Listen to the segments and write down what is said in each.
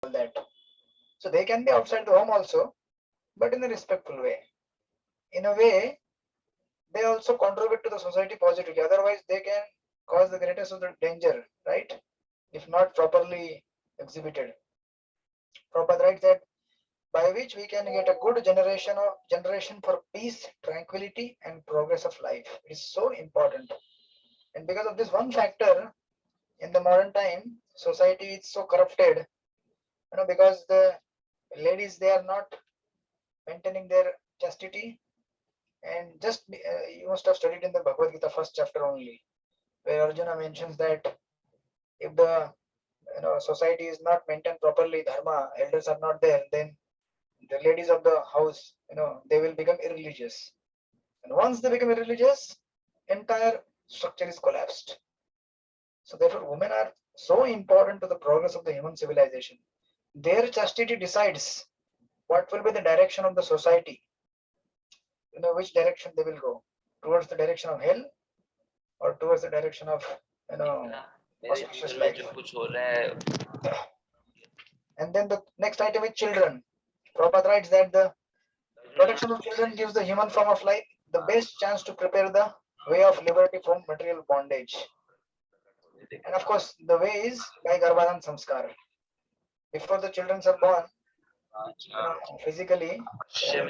all that. So they can be outside the home also, but in a respectful way. In a way, they also contribute to the society positively. Otherwise, they can cause the greatest of the danger, right? If not properly exhibited. Prabhupada writes that by which we can get a good generation for peace, tranquility, and progress of life. It is so important. And because of this one factor, in the modern time, society is so corrupted, because the ladies, they are not maintaining their chastity. And just you must have studied in the Bhagavad Gita first chapter only, where Arjuna mentions that if the society is not maintained properly, dharma, elders are not there, then the ladies of the house, they will become irreligious. And once they become irreligious, entire structure is collapsed. So therefore, women are so important to the progress of the human civilization. Their chastity decides what will be the direction of the society, which direction they will go, towards the direction of hell or towards the direction of auspicious life. And then the next item is children. Prabhupada writes that the protection of children gives the human form of life the best chance to prepare the way of liberty from material bondage. And of course, the way is by Garbhadan Samskar. Before the children are born, physically, when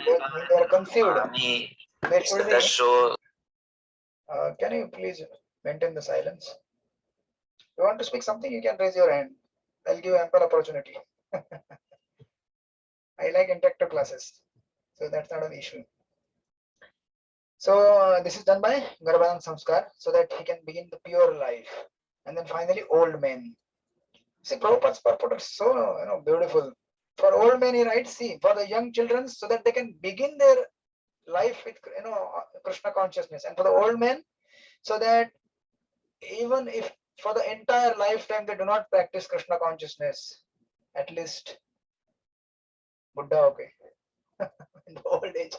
they are conceived, there should be. Can you please maintain the silence? If you want to speak something, you can raise your hand. I'll give ample opportunity. I like interactive classes, so that's not an issue. So this is done by Garbhadan Samskar, so that he can begin the pure life. And then finally, old men. See, Prabhupada's purport is so beautiful. For old men, he writes, see, for the young children, so that they can begin their life with Krishna consciousness, and for the old men, so that even if for the entire lifetime they do not practice Krishna consciousness, at least Buddha, okay, in the old age.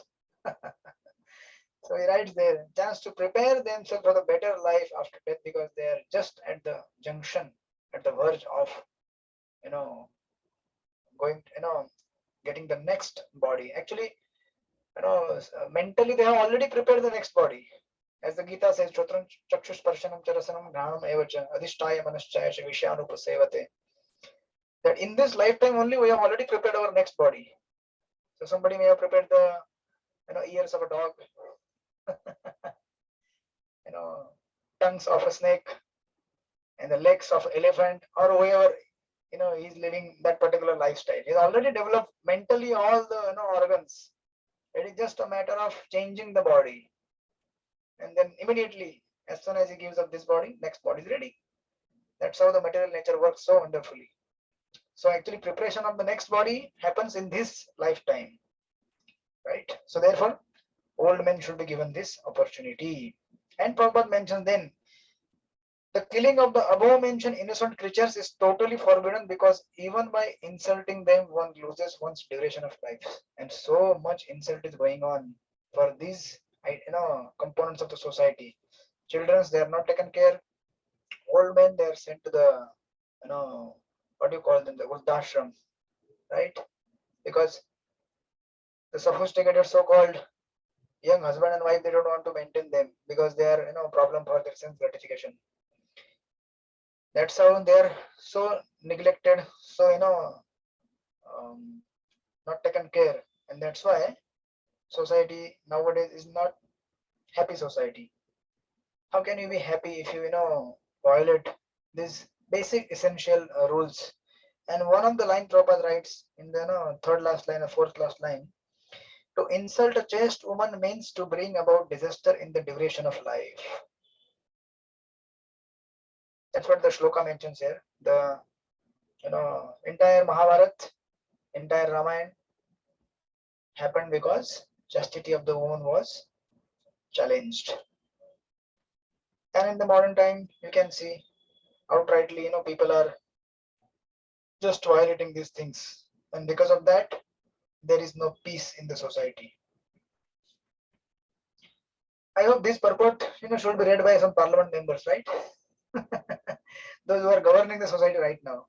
So he writes there, chance to prepare themselves for the better life after death, because they are just at the junction, at the verge of, going, getting the next body. Actually, mentally they have already prepared the next body. As the Gita says, Chotram Chakshush Parshanam Charasanam Ghanam Evacha Adhishtaya Manaschaya Vishanupasevate. That in this lifetime only we have already prepared our next body. So somebody may have prepared the ears of a dog, tongues of a snake, and the legs of an elephant, or whoever he's living that particular lifestyle. He's already developed mentally all the organs. It is just a matter of changing the body. And then immediately, as soon as he gives up this body, next body is ready. That's how the material nature works so wonderfully. So actually preparation of the next body happens in this lifetime, right? So therefore, old men should be given this opportunity. And Prabhupada mentions then, the killing of the above mentioned innocent creatures is totally forbidden, because even by insulting them, one loses one's duration of life. And so much insult is going on for these components of the society. Children, they are not taken care. Old men, they are sent to the what do you call them, the Vruddhashram, right? Because the sophisticated so-called young husband and wife, they don't want to maintain them, because they are problem for their sense gratification. That's how they are so neglected, so not taken care. And that's why society nowadays is not happy society. How can you be happy if you violate these basic essential rules? And one of the line Prabhupada writes in the third last line or fourth last line, to insult a chaste woman means to bring about disaster in the duration of life. That's what the shloka mentions here. The entire Mahabharat, entire Ramayana happened because chastity of the woman was challenged. And in the modern time, you can see outrightly, people are just violating these things, and because of that, there is no peace in the society. I hope this purport, should be read by some parliament members, right? Those who are governing the society right now.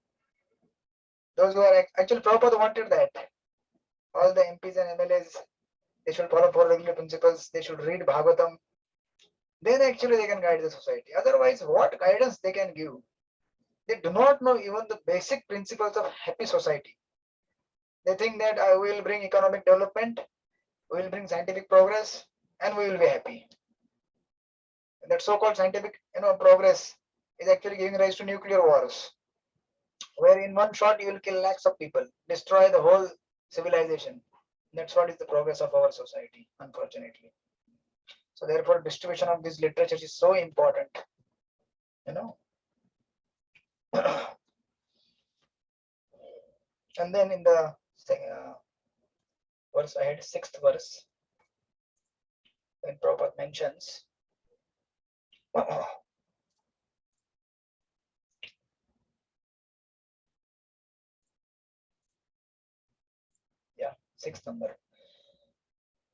Those who are actually Prabhupada wanted that. All the MPs and MLAs, they should follow four regular principles. They should read Bhagavatam. Then actually they can guide the society. Otherwise, what guidance they can give? They do not know even the basic principles of happy society. They think that I will bring economic development, we will bring scientific progress, and we will be happy. And that so-called scientific, progress is actually giving rise to nuclear wars, where in one shot you will kill lakhs of people, destroy the whole civilization. That's what is the progress of our society, unfortunately. So therefore, distribution of this literature is so important. And then in the verse ahead, sixth verse, when Prabhupada mentions sixth number.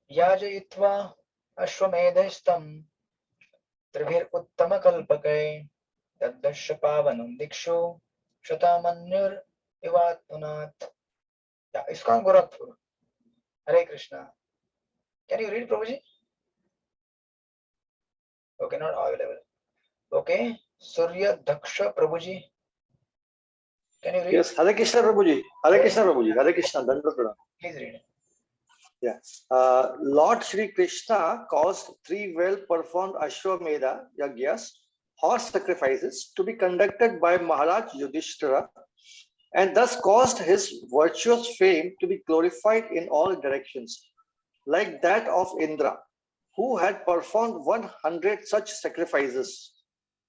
Yajayitva ashwamedhastam tribhir uttama kalpakai tadasya pavanam dikshu shatamanyur ivatunat. Yeah, ISKCON Gorakhpur. Hare Krishna. Can you read, Prabhuji? Okay, not available. Okay, Surya Daksha Prabhuji. Can you read? Yes, Hare Krishna Prabhuji. Hare Krishna Prabhuji. Hare Krishna. Please read. Yeah. Lord Shri Krishna caused 3 well-performed Ashwamedha Yagyas, horse sacrifices, to be conducted by Maharaj Yudhishthira, and thus caused his virtuous fame to be glorified in all directions, like that of Indra, who had performed 100 such sacrifices.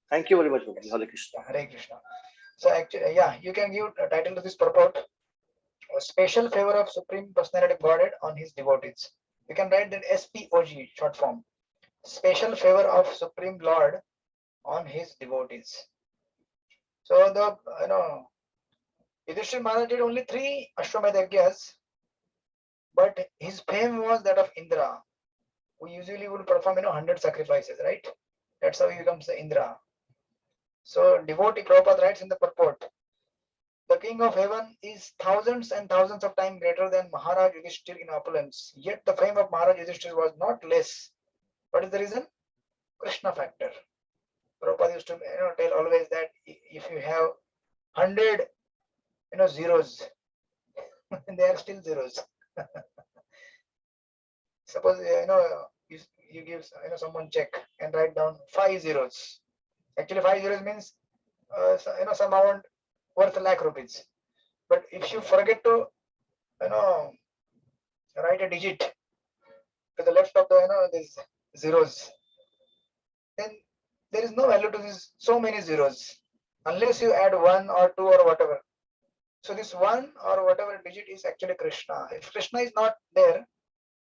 Thank you very much, Prabhuji. Hare Krishna. Hare Krishna. So actually, you can give a title to this purport: a special favor of Supreme Personality of Godhead on his devotees. You can write that SPOG, short form. Special favor of Supreme Lord on his devotees. So the Yudhishthira Maharaj did only 3 Ashwamedha Yagyas, but his fame was that of Indra, who usually would perform 100 sacrifices, right? That's how he becomes the Indra. So devotee Prabhupada writes in the purport, the king of heaven is thousands and thousands of times greater than Maharaj Yudhishthira in opulence. Yet the fame of Maharaj Yudhishthira was not less. What is the reason? Krishna factor. Prabhupada used to tell always that if you have 100 zeros, they are still zeros. Suppose you give someone check and write down 5 zeros. Actually 5 zeros means some amount worth ₹1,00,000. But if you forget to write a digit to the left of the these zeros, then there is no value to these so many zeros unless you add 1 or 2 or whatever. So this 1 or whatever digit is actually Krishna. If Krishna is not there,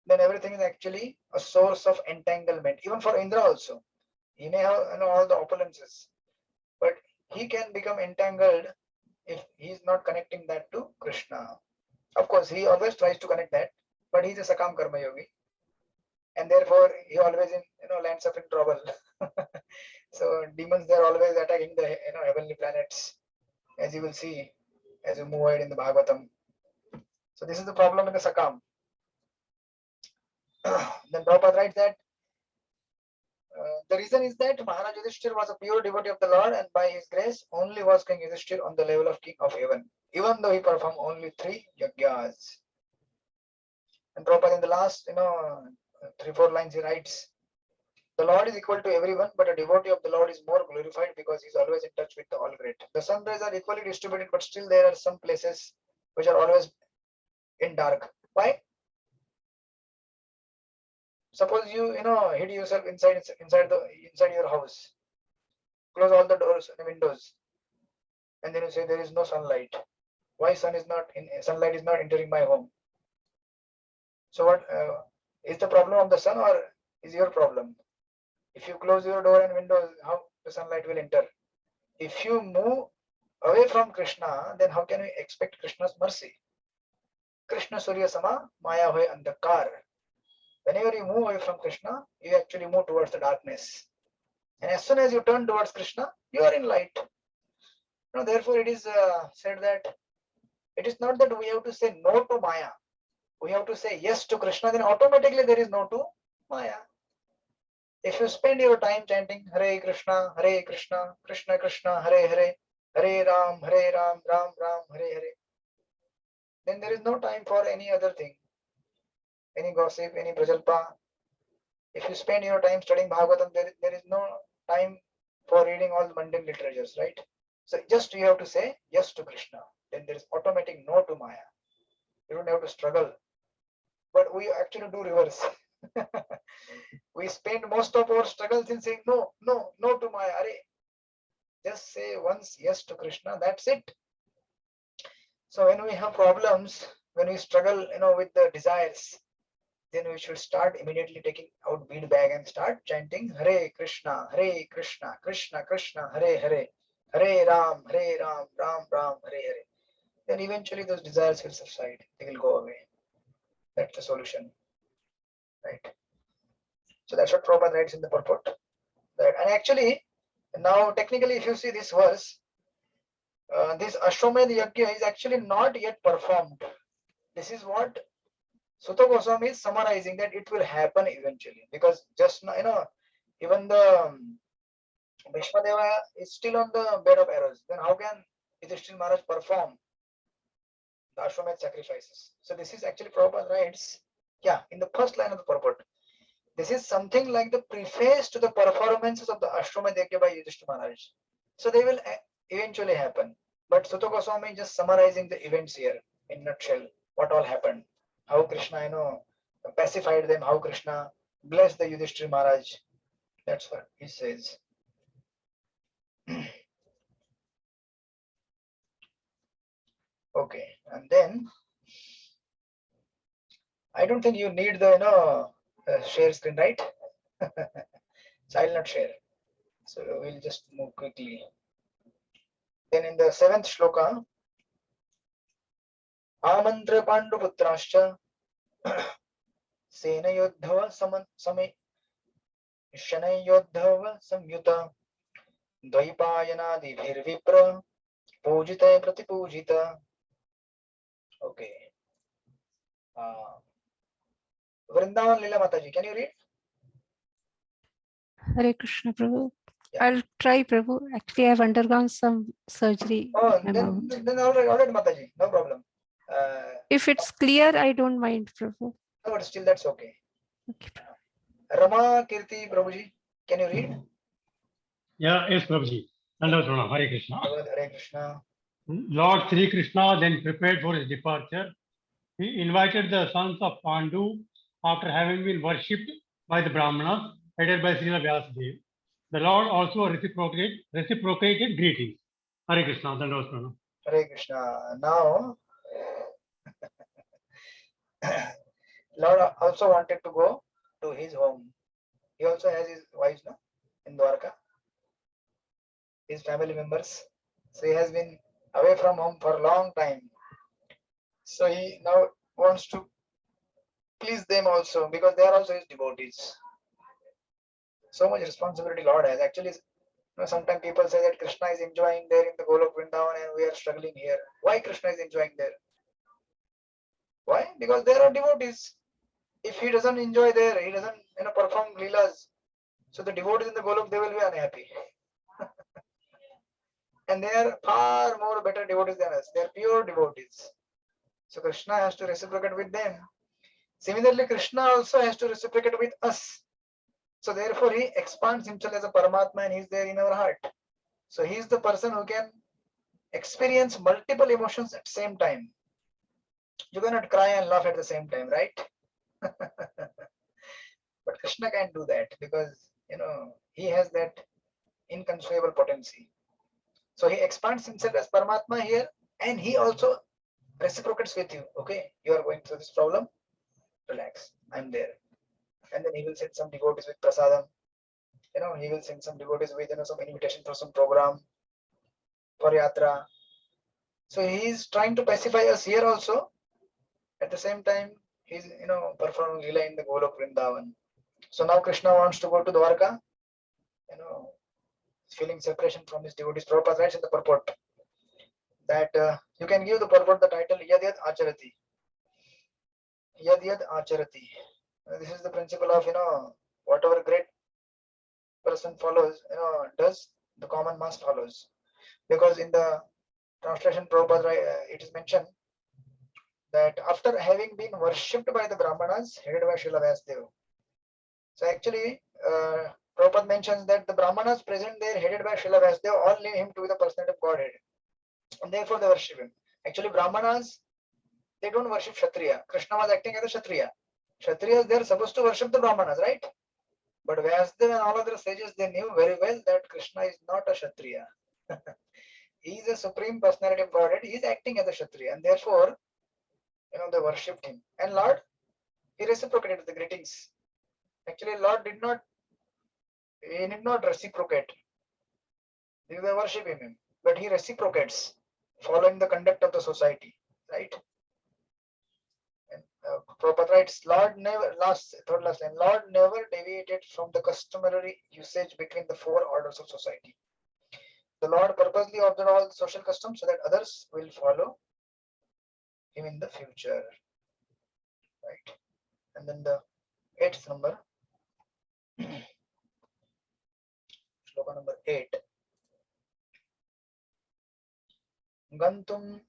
then everything is actually a source of entanglement. Even for Indra also, he may have all the opulences, but he can become entangled if he is not connecting that to Krishna. Of course, he always tries to connect that, but he is a Sakam Karma Yogi, and therefore he always lands up in trouble. So demons, they are always attacking the heavenly planets, as you will see as you move ahead in the Bhagavatam. So this is the problem in the Sakam. Then Prabhupada writes that the reason is that Maharaj Yudhishthira was a pure devotee of the Lord, and by his grace only was King Yudhishthira on the level of King of Heaven, even though he performed only 3 yagyas. And Prabhupada in the last 3-4 lines he writes, the Lord is equal to everyone, but a devotee of the Lord is more glorified because he is always in touch with the All Great. The sun rays are equally distributed, but still there are some places which are always in dark. Why? Suppose you hid yourself inside your house, close all the doors and windows, and then you say there is no sunlight. Why sunlight is not entering my home? So what is the problem of the sun, or is your problem? If you close your door and windows, how the sunlight will enter? If you move away from Krishna, then how can we expect Krishna's mercy? Krishna Surya Sama Maya Hoy Andhakar. Whenever you move away from Krishna, you actually move towards the darkness. And as soon as you turn towards Krishna, you are in light. Therefore it is said that It is not that we have to say no to Maya. We have to say yes to Krishna, then automatically there is no to Maya. If you spend your time chanting Hare Krishna, Krishna Krishna, Hare Hare, Hare Ram, Ram Ram, Hare Hare, then there is no time for any other thing, any gossip, any prajalpa. If you spend your time studying Bhagavatam, there is no time for reading all the mundane literatures, right? So just you have to say yes to Krishna. Then there is automatic no to Maya. You don't have to struggle. But we actually do reverse. We spend most of our struggles in saying no to Maya. Just say once yes to Krishna, that's it. So when we have problems, when we struggle, with the desires, then we should start immediately taking out bead bag and start chanting Hare Krishna, Krishna Krishna, Hare Hare, Hare Ram, Ram Ram, Hare Hare. Then eventually those desires will subside. They will go away. That's the solution, right? So that's what Prabhupada writes in the purport. That, and actually, now technically, if you see this verse, this Ashwamedh Yajna is actually not yet performed. This is what Sutta Goswami is summarizing, that it will happen eventually, because just now, even the Bhishmadeva is still on the bed of arrows. Then how can Yudhishthira Maharaj perform the Ashwamedh sacrifices? So this is actually Prabhupada writes, in the first line of the purport. This is something like the preface to the performances of the Ashwamedh Yajna by Yudhishthira Maharaj. So they will eventually happen. But Sutta Goswami is just summarizing the events here in a nutshell. What all happened. How Krishna, pacified them. How Krishna blessed the Yudhishthira Maharaj. That's what he says. Okay. And then, I don't think you need the, share screen, right? So I will not share. So we'll just move quickly. Then in the 7th shloka, Amantra Panduputrascha Senayodhava Same Shanayodhava Samyuta Dvaipayana Vipra Pujita Pratipujita. Okay. Vrindavan Lila Mataji, can you read? Hare Krishna, Prabhu. Yeah. I'll try, Prabhu. Actually, I've undergone some surgery. Oh, then all right, Mataji, no problem. If it's clear, I don't mind, Prabhu. No, but still that's okay. Okay. Rama Kirti Prabhuji, can you read? Yeah, yes, Prabhuji. Hare Krishna. Hare Krishna. Lord Sri Krishna then prepared for his departure. He invited the sons of Pandu after having been worshipped by the Brahmanas, headed by Srila Vyasadeva. The Lord also reciprocated greetings. Hare Krishna. Hare Krishna. Now, Lord also wanted to go to his home. He also has his wives, no? In Dwarka. His family members. So he has been away from home for a long time. So he now wants to please them also, because they are also his devotees. So much responsibility Lord has. Actually, sometimes people say that Krishna is enjoying there in the Golok Vrindavan and we are struggling here. Why Krishna is enjoying there? Why? Because there are devotees. If he doesn't enjoy there, he doesn't perform leelas. So the devotees in the Golok, they will be unhappy. And they are far more better devotees than us. They are pure devotees. So Krishna has to reciprocate with them. Similarly, Krishna also has to reciprocate with us. So therefore, he expands himself as a Paramatma and he is there in our heart. So he is the person who can experience multiple emotions at the same time. You cannot cry and laugh at the same time, right? But Krishna can't do that because, he has that inconceivable potency. So he expands himself as Paramatma here and he also reciprocates with you. Okay, you are going through this problem, relax, I'm there. And then he will send some devotees with prasadam. He will send some devotees with some invitation for some program, for yatra. So he is trying to pacify us here also. At the same time, he's performing lila in the Golok Vrindavan. So now Krishna wants to go to Dwarka. Feeling separation from his devotees. Prabhupada writes in the purport that you can give the purport the title Yad Yad Acharati. Yad Yad Acharati. This is the principle of, whatever great person follows, does, the common mass follows. Because in the translation Prabhupada, it is mentioned that after having been worshipped by the Brahmanas headed by Srila Vyasdeva. So actually, Prabhupada mentions that the Brahmanas present there headed by Srila Vyasdeva all knew him to be the personality of Godhead. And therefore they worship him. Actually, Brahmanas, they don't worship Kshatriya. Krishna was acting as a Kshatriya. Kshatriyas, they are supposed to worship the Brahmanas, right? But Vyasdeva and all other sages, they knew very well that Krishna is not a Kshatriya. He is a supreme personality of Godhead. He is acting as a Kshatriya. And therefore, they worshipped him. And Lord, he reciprocated the greetings. Actually, Lord did not reciprocate. They were worshipping him. But he reciprocates, following the conduct of the society, right? And Prabhupada writes, Lord never, third last line, Lord never deviated from the customary usage between the four orders of society. The Lord purposely observed all social customs so that others will follow him in the future, right? And then the 8th number, shloka number 8. Gantum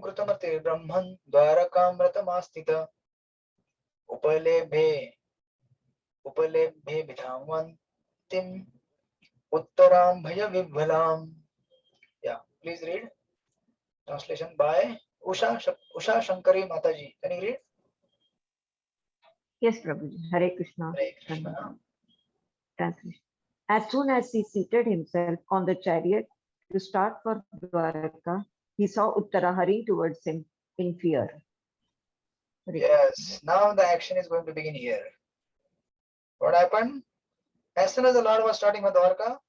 कृतमर्तिर ब्रह्मन् द्वारकामृतमास्थित उपलेभे विधावन्तिम् उत्तरां भय विह्वलाम्. Yeah, please read. Translation by Usha Shankari Mataji. Can you read? Yes, Prabhuji. Hare Krishna. Hare Krishna. Translation. As soon as he seated himself on the chariot to start for Dwaraka, he saw Uttara hurrying towards him in fear. Yes, now the action is going to begin here. What happened? As soon as the Lord was starting for Dwarka,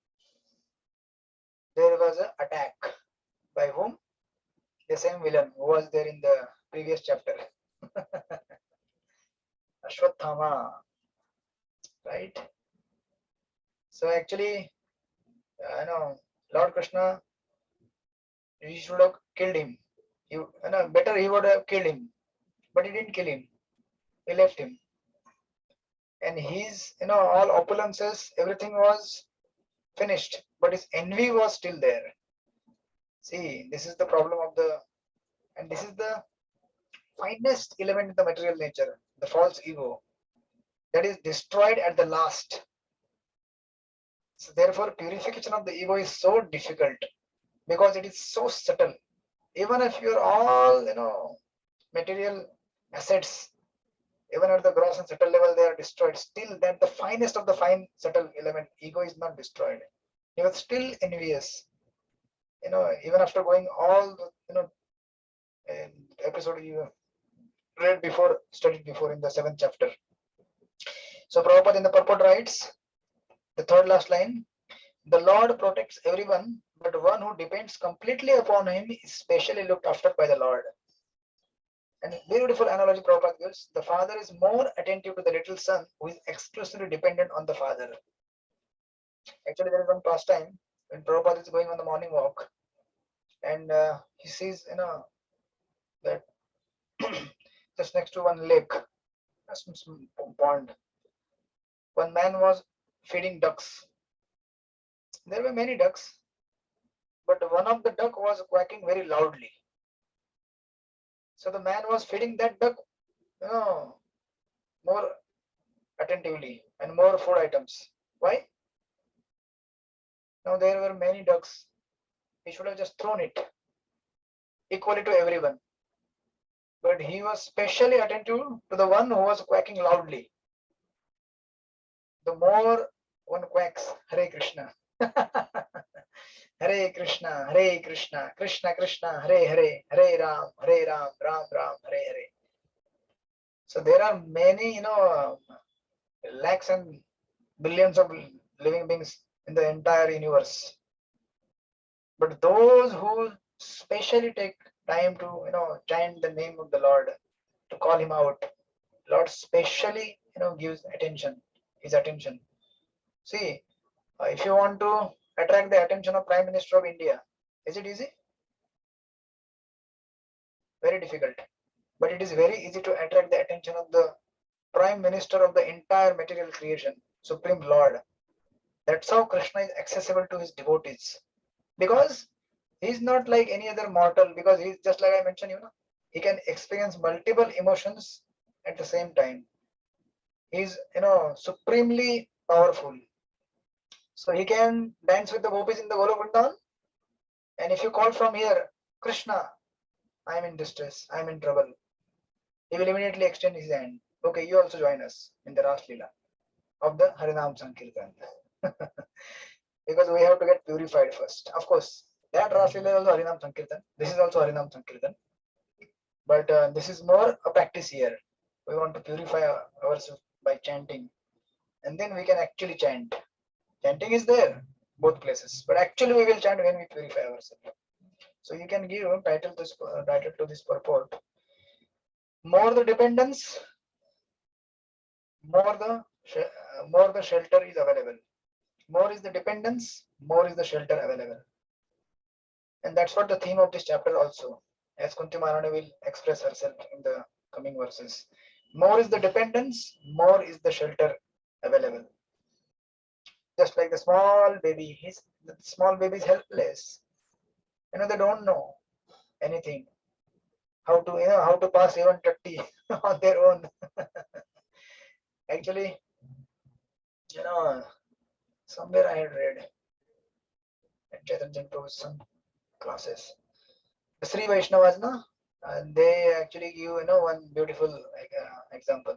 there was an attack. By whom? The same villain who was there in the previous chapter. Ashwathama. Right? So actually, Lord Krishna, he should have killed him. Better he would have killed him. But he didn't kill him. He left him. And his, all opulences, everything was finished. But his envy was still there. See, this is the problem of and this is the finest element in the material nature, the false ego, that is destroyed at the last. So therefore, purification of the ego is so difficult because it is so subtle. Even if you're all, material assets, even at the gross and subtle level, they are destroyed. Still, that the finest of the fine subtle element, ego, is not destroyed. You are still envious. Even after going all the, episode you read before, studied before in the 7th chapter. So Prabhupada in the purport writes, the third last line, the Lord protects everyone, but one who depends completely upon him is specially looked after by the Lord. And beautiful analogy Prabhupada gives, the father is more attentive to the little son who is exclusively dependent on the father. Actually, there is one pastime when Prabhupada is going on the morning walk and he sees, that just next to one lake, some pond, one man was feeding ducks. There were many ducks, but one of the duck was quacking very loudly. So the man was feeding that duck, more attentively and more food items. Why? Now there were many ducks. He should have just thrown it equally to everyone. But he was specially attentive to the one who was quacking loudly. The more one quacks, Hare Krishna. Hare Krishna, Hare Krishna, Krishna Krishna, Hare Hare, Hare Ram, Ram Ram, Hare Hare. So there are many, lakhs and billions of living beings in the entire universe. But those who specially take time to, chant the name of the Lord, to call him out, Lord specially, gives his attention. See, if you want to attract the attention of Prime Minister of India, Is it easy? Very difficult. But it is very easy to attract the attention of the Prime Minister of the entire material creation, Supreme Lord. That's how Krishna is accessible to his devotees. Because he's not like any other mortal, because he's just like I mentioned, he can experience multiple emotions at the same time. He's, supremely powerful. So he can dance with the gopis in the Golok Vrindavan. And if you call from here, Krishna, I'm in distress, I'm in trouble, he will immediately extend his hand. Okay, you also join us in the Ras Leela of the Harinam Sankirtan. Because we have to get purified first. Of course, that Ras Leela is also Harinam Sankirtan. This is also Harinam Sankirtan. But this is more a practice here. We want to purify ourselves by chanting. And then we can actually chant. Chanting is there, both places. But actually we will chant when we purify ourselves. So you can give title to this purport. More the dependence, more the shelter is available. More is the dependence, more is the shelter available. And that's what the theme of this chapter also, as Kunti Maharani will express herself in the coming verses. More is the dependence, more is the shelter available. Just like the small baby, the small baby is helpless. They don't know anything. How to pass even 30 on their own. Actually, somewhere I had read at Chaitanya Prabhu's some classes. The Sri Vaishnavas, they actually give one beautiful example.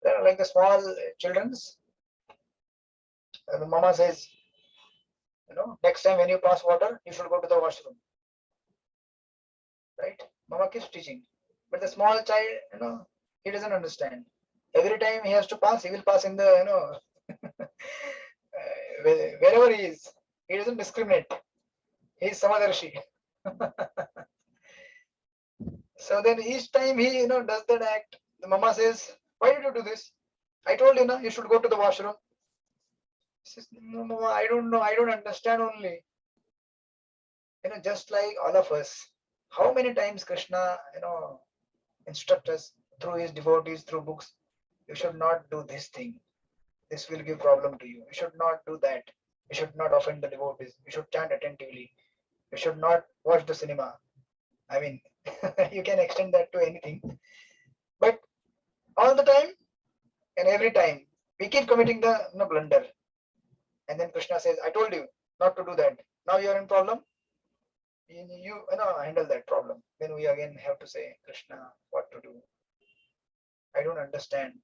They're like the small children's. The mama says, next time when you pass water, you should go to the washroom. Right? Mama keeps teaching. But the small child, he doesn't understand. Every time he has to pass, he will pass in the, wherever he is. He doesn't discriminate. He is Samadarshi. So then each time he, does that act, the mama says, why did you do this? I told you, you should go to the washroom. He says, no, mama, I don't know. I don't understand only. Just like all of us, how many times Krishna, instruct us through his devotees, through books, you should not do this thing. This will give problem to you. You should not do that. You should not offend the devotees. You should chant attentively. You should not watch the cinema. I mean, you can extend that to anything. But all the time and every time, we keep committing the blunder. And then Krishna says, I told you not to do that. Now you are in problem. You handle that problem. Then we again have to say, Krishna, what to do? I don't understand.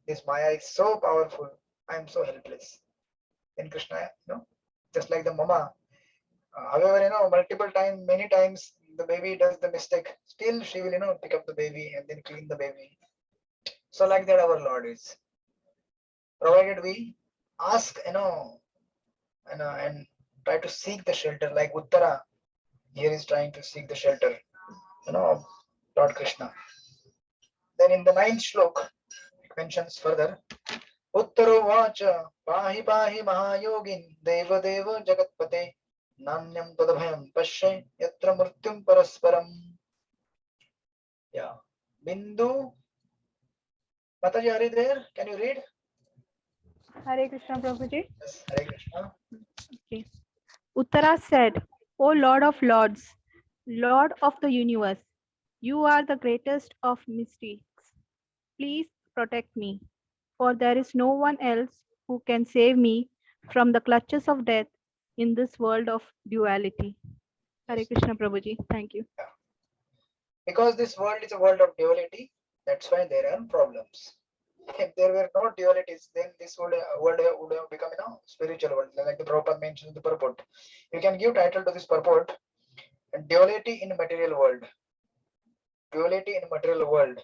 This Maya is so powerful. I am so helpless. Then Krishna, just like the mama. However, multiple times, many times, the baby does the mistake. Still, she will, pick up the baby and then clean the baby. So like that, our Lord is. Provided we ask, and try to seek the shelter, like Uttara here is trying to seek the shelter, of Lord Krishna. Then in the 9th shlok, it mentions further, Uttaro vacha pahi pahi mahayogin deva deva jagatpate nanyam tadabhayam pashay yatra murtyum parasparam. Yeah. Bindu, Mataji, are you there? Can you read? Hare Krishna, Prabhuji. Yes, Hare Krishna. Okay. Uttara said, O Lord of Lords, Lord of the universe, you are the greatest of mystics. Please protect me, for there is no one else who can save me from the clutches of death in this world of duality. Hare Krishna, Prabhuji. Thank you. Yeah. Because this world is a world of duality, that's why there are problems. If there were no dualities, then this world would have become spiritual world, like the Prabhupada mentioned in the purport. You can give title to this purport, duality in material world. Duality in material world.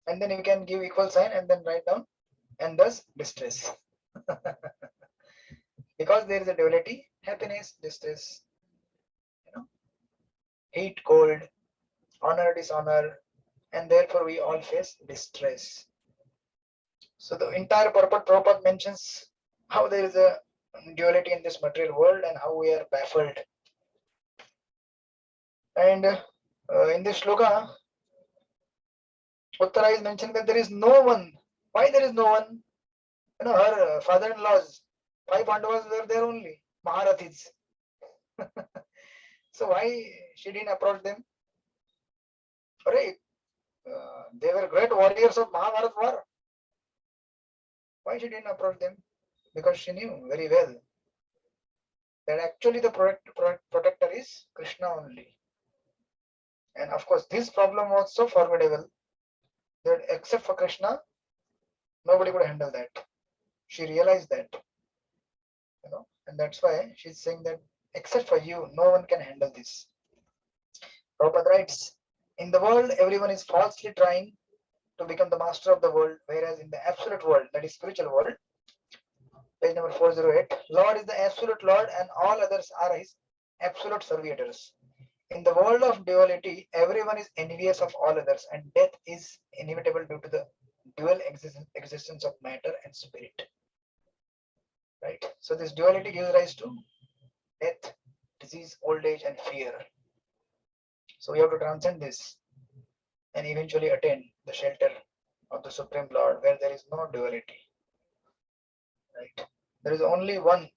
And then you can give equal sign and then write down, and thus distress. Because there is a duality, happiness, distress, heat, cold, honor, dishonor, and therefore we all face distress. So the entire purport Prabhupada mentions how there is a duality in this material world and how we are baffled. And in this shloka, Uttara is mentioning that there is no one. Why there is no one? You know, her father-in-laws, 5 Pandavas were there only, Maharathis. So why she didn't approach them? Right? They were great warriors of Mahabharata war. Why she didn't approach them? Because she knew very well that actually the protector is Krishna only. And of course, this problem was so formidable that except for Krishna, nobody could handle that. She realized that, you know, and that's why she's saying that except for you, no one can handle this. Prabhupada writes, in the world, everyone is falsely trying to become the master of the world, whereas in the absolute world, that is spiritual world, page number 408, Lord is the absolute Lord and all others are his absolute servitors. In the world of duality, everyone is envious of all others and death is inevitable due to the dual existence of matter and spirit. Right? So this duality gives rise to death, disease, old age and fear. So we have to transcend this and eventually attain the shelter of the Supreme Lord where there is no duality. Right? There is only one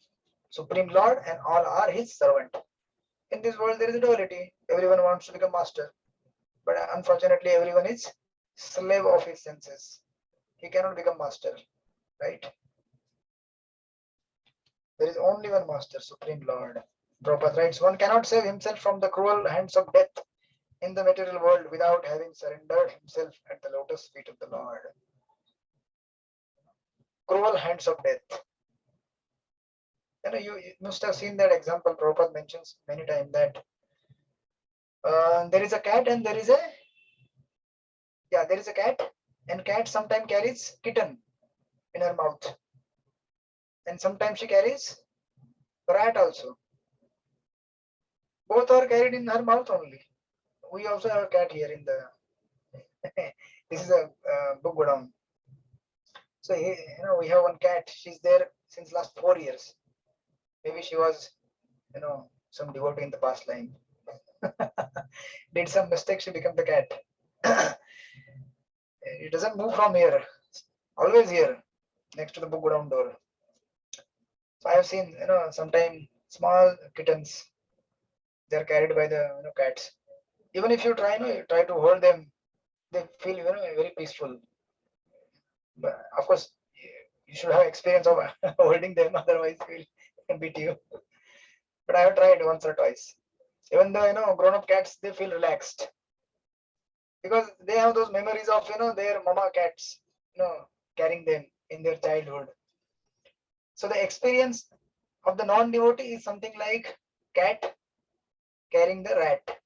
Supreme Lord and all are his servant. In this world there is a duality. Everyone wants to become master. But unfortunately everyone is slave of his senses. He cannot become master. Right? There is only one master, Supreme Lord. Prabhupada writes, one cannot save himself from the cruel hands of death in the material world without having surrendered himself at the lotus feet of the Lord. Cruel hands of death. You know, you must have seen that example. Prabhupada mentions many times that there is a cat and there is a cat, and cat sometimes carries kitten in her mouth, and sometimes she carries rat also. Both are carried in her mouth only. We also have a cat here in the. This is a book godown. So you know, we have one cat. She's there since last 4 years. Maybe she was, you know, some devotee in the past line. Did some mistake, she became the cat. It doesn't move from here. Always here, next to the book godown door. So I have seen, you know, sometimes small kittens. They are carried by the cats. Even if you try to hold them, they feel very peaceful. But of course, you should have experience of holding them, otherwise will beat you. But I have tried once or twice. Even though grown-up cats, they feel relaxed because they have those memories of their mama cats, carrying them in their childhood. So the experience of the non-devotee is something like cat carrying the rat,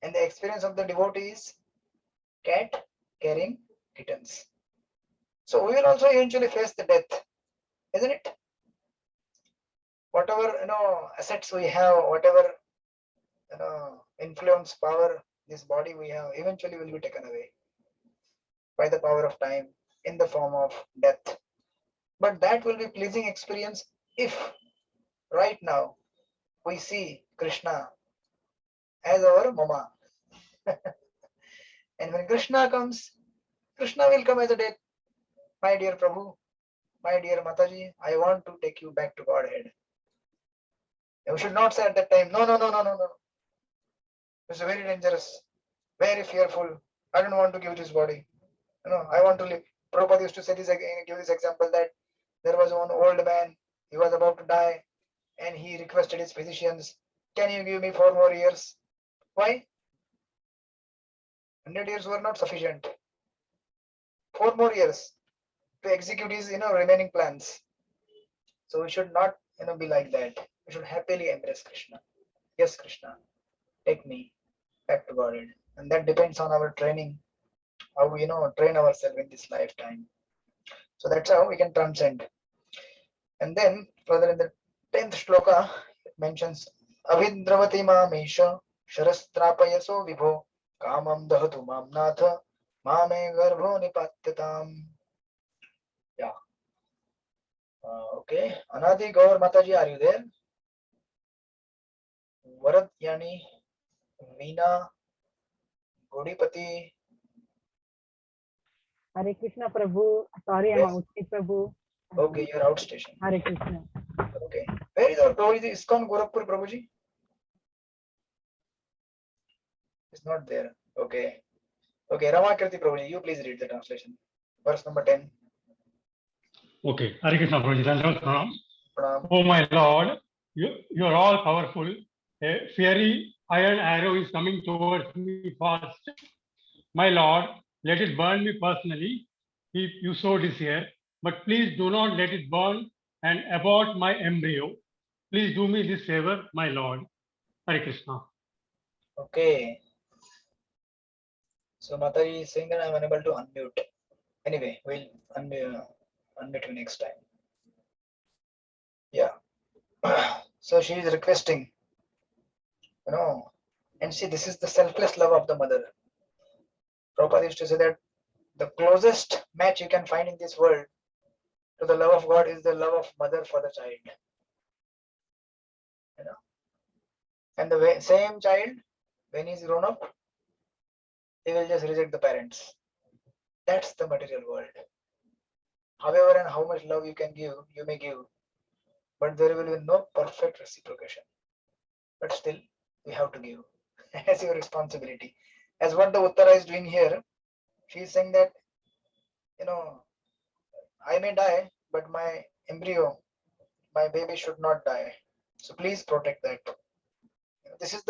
and the experience of the devotee is cat carrying kittens. So we will also eventually face the death, isn't it? Whatever assets we have, whatever influence, power, this body we have, eventually will be taken away by the power of time in the form of death. But that will be pleasing experience if right now we see Krishna as our mama. And when Krishna comes, Krishna will come as a death. My dear Prabhu, my dear Mataji, I want to take you back to Godhead. You should not say at that time, no. It's very dangerous, very fearful. I don't want to give this body. I want to live. Prabhupada used to say this again, give this example that there was one old man, he was about to die, and he requested his physicians, can you give me 4 more years? Why? 100 years were not sufficient. 4 more years to execute his remaining plans. So we should not be like that. We should happily embrace Krishna. Yes, Krishna, take me back to Godhead. And that depends on our training, how we train ourselves in this lifetime. So that's how we can transcend. And then further in the 10th shloka, it mentions Avidravati mamesha sharastrapayaso vibho kamam dahatu mam natha mame garbho nipatyatam. Yeah. Okay. Anadi Gaur Mataji, are you there? Varat Yani, Veena, Godipati. Hare Krishna Prabhu. Sorry, I'm Yes. outside Prabhu. Okay, you're outstation. Hare Krishna. Okay. Where is our Prabhuji? ISKCON Gorakhpur Prabhuji? It's not there. Okay. Okay, Ramakirti Prabhuji, you please read the translation. Verse number 10. Okay. Hare Krishna Prabhuji. Dandavad Pranam. Pranam. Oh my Lord, you are all powerful. A fiery iron arrow is coming towards me fast. My Lord, let it burn me personally if you so desire, but please do not let it burn and abort my embryo. Please do me this favor, my Lord. Hare Krishna. Okay. So Mataji is saying that I'm unable to unmute. Anyway, we'll unmute you next time. Yeah. So she is requesting, and see, this is the selfless love of the mother. Prabhupada used to say that the closest match you can find in this world to the love of God is the love of mother for the child. And the same child, when he's grown up, he will just reject the parents. That's the material world. However, and how much love you can give, you may give, but there will be no perfect reciprocation. But still, we have to give as your responsibility. As what the Uttara is doing here, she is saying that, I may die, but my embryo, my baby should not die. So please protect that. This is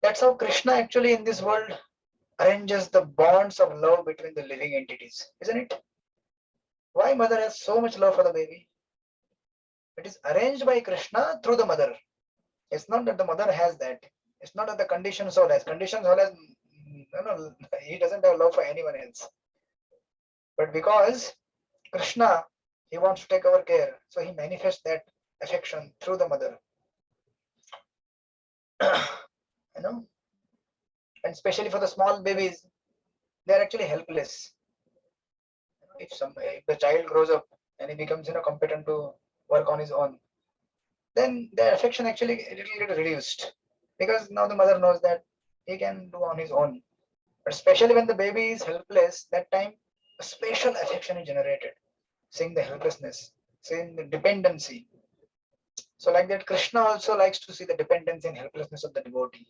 that's how Krishna actually in this world arranges the bonds of love between the living entities, isn't it? Why mother has so much love for the baby? It is arranged by Krishna through the mother. It's not that the mother has that. It's not that the conditioned soul has. Conditioned soul has, he doesn't have love for anyone else. But because Krishna, he wants to take our care, so he manifests that affection through the mother. And especially for the small babies, they are actually helpless. If the child grows up and he becomes competent to work on his own, then the affection actually a little get reduced, because now the mother knows that he can do on his own. But especially when the baby is helpless, that time a special affection is generated, seeing the helplessness, seeing the dependency. So like that, Krishna also likes to see the dependency and helplessness of the devotee,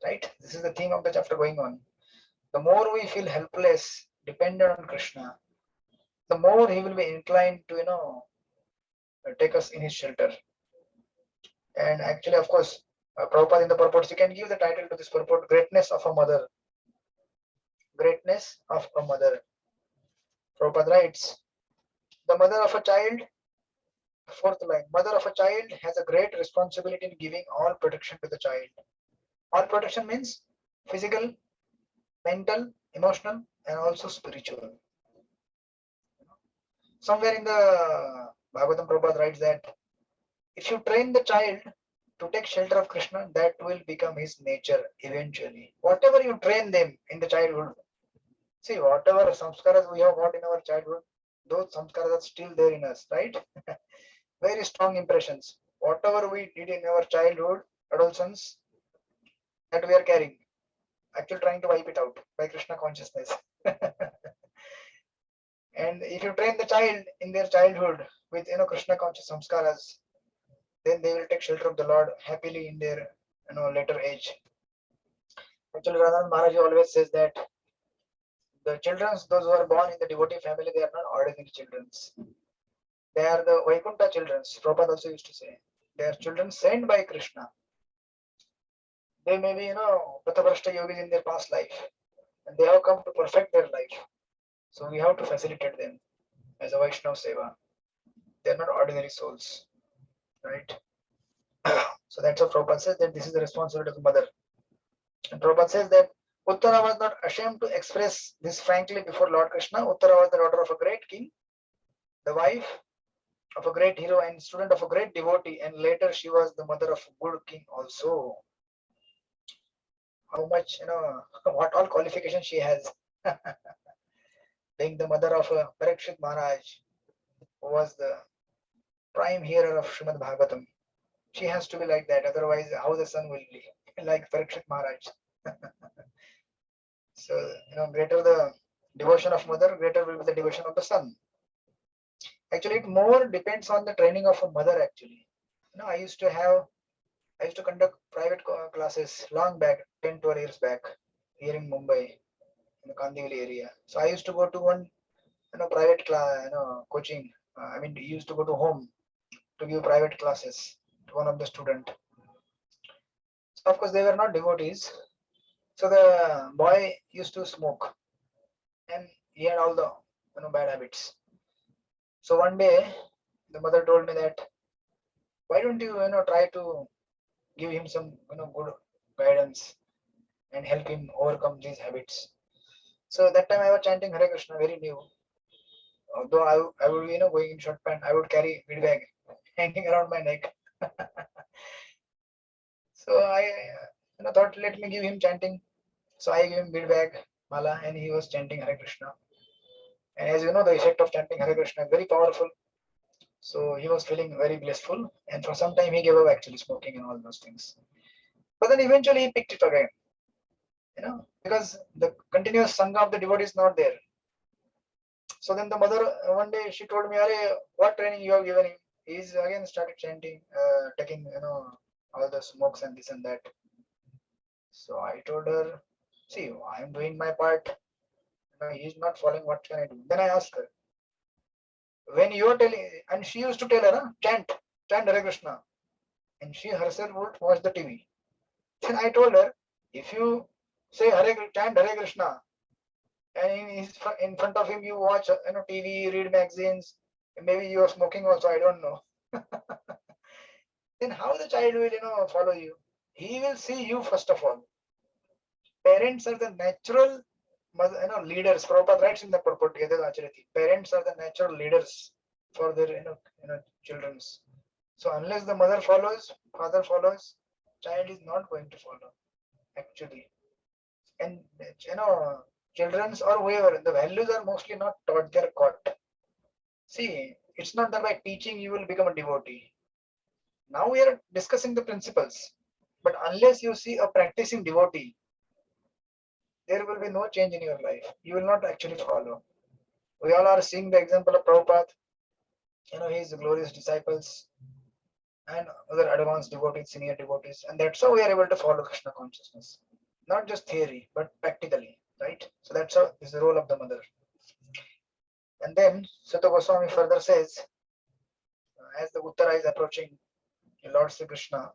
right? This is the theme of the chapter going on. The more we feel helpless, dependent on Krishna, the more he will be inclined to take us in his shelter. And actually, of course, Prabhupada in the purports, you can give the title to this purport: Greatness of a Mother. Greatness of a Mother. Prabhupada writes, the mother of a child, fourth line, mother of a child has a great responsibility in giving all protection to the child. All protection means physical, mental, emotional, and also spiritual. Somewhere in the Bhagavatam, Prabhupada writes that if you train the child to take shelter of Krishna, that will become his nature eventually. Whatever you train them in the childhood, see, whatever samskaras we have got in our childhood, those samskaras are still there in us, right? Very strong impressions. Whatever we did in our childhood, adolescence, that we are carrying, actually trying to wipe it out by Krishna consciousness. And if you train the child in their childhood with Krishna conscious samskaras, then they will take shelter of the Lord happily in their later age. Actually, Radhan Maharaj always says that the children, those who are born in the devotee family, they are not ordinary children. They are the Vaikuntha children. Prabhupada also used to say, they are children sent by Krishna. They may be, Patavrashta yogis in their past life, and they have come to perfect their life. So we have to facilitate them as a Vaishnava Seva. They are not ordinary souls, right? So that's what Prabhupada says, that this is the responsibility of the mother. And Prabhupada says that Uttara was not ashamed to express this frankly before Lord Krishna. Uttara was the daughter of a great king, the wife of a great hero and student of a great devotee, and later she was the mother of a good king also. How much, what all qualifications she has. Being the mother of Parikshit Maharaj, who was the prime hearer of Srimad Bhagavatam. She has to be like that, otherwise how the son will be like Parikshit Maharaj. So, greater the devotion of mother, greater will be the devotion of the son. Actually, it more depends on the training of a mother actually. I used to conduct private classes long back, 10, 12 years back, here in Mumbai, in the Kandivali area. So I used to go to one, private class, coaching. He used to go to home to give private classes to one of the student. So of course they were not devotees. So the boy used to smoke, and he had all the bad habits. So one day the mother told me that, why don't you try to give him some good guidance and help him overcome these habits. So that time I was chanting Hare Krishna, very new. Although I would be going in short pant, I would carry bead bag hanging around my neck. So I thought, let me give him chanting. So I gave him bead bag, mala, and he was chanting Hare Krishna. And as you know, the effect of chanting Hare Krishna is very powerful. So he was feeling very blissful, and for some time he gave up actually smoking and all those things. But then eventually he picked it again, because the continuous sangha of the devotee is not there. So then the mother one day she told me, "Are what training you have given him?" He's again started chanting, taking all the smokes and this and that. So I told her, "See, I am doing my part. He's not following. What can I do?" Then I asked her, "When you are telling," and she used to tell her, chant Hare Krishna, and she herself would watch the TV. Then I told her, if you say chant Hare Krishna, and in front of him you watch TV, read magazines, maybe you are smoking also, I don't know. Then how the child will follow you? He will see you first of all. Parents are the natural leaders. Prabhupada writes in the purport, parents are the natural leaders for their children's. So unless the mother follows, father follows, child is not going to follow actually. And children's or whoever, the values are mostly not taught, they're caught. See, it's not that by teaching you will become a devotee. Now we are discussing the principles, but unless you see a practicing devotee, there will be no change in your life. You will not actually follow. We all are seeing the example of Prabhupada, his glorious disciples and other advanced devotees, senior devotees, and that's how we are able to follow Krishna consciousness. Not just theory, but practically, right? So that's how is the role of the mother. And then Sutta Goswami further says, as the Uttara is approaching Lord Sri Krishna,